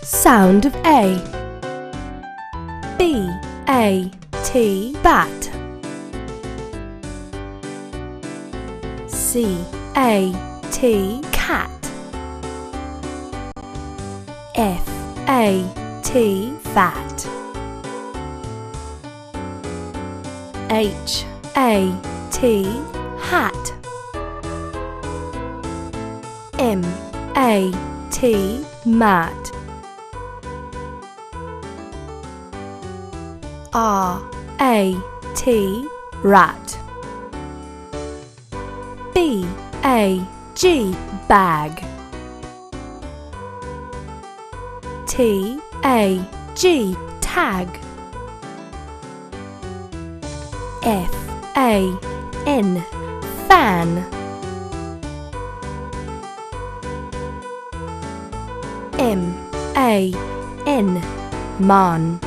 Sound of A. B-A-T, bat. C-A-T, cat. F-A-T, fat. H-A-T, hat. M-A-T, mat. R-A-T, rat. B-A-G, bag. T-A-G, tag. F-A-N, fan. M-A-N, man.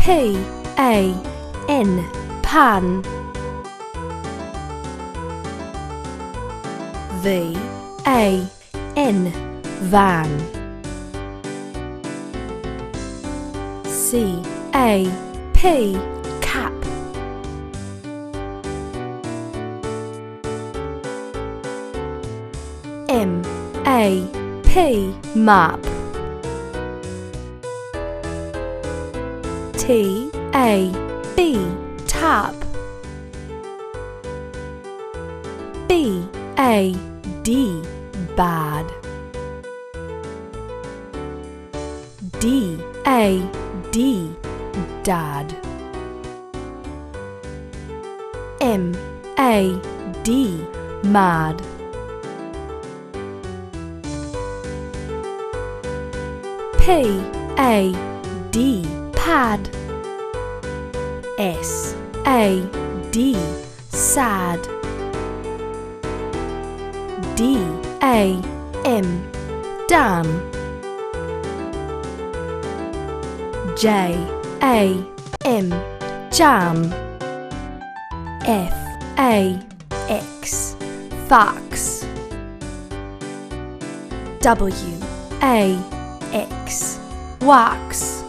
P-A-N, pan. V-A-N, van. C-A-P, cap. M-A-P, map. T-A-B, tap. B-A-D, bad. D-A-D, dad. M-A-D, mad. P-A-D, pad. S-A-D, sad. D-A-M, dam. J-A-M, jam. F-A-X, fox. W-A-X, wax.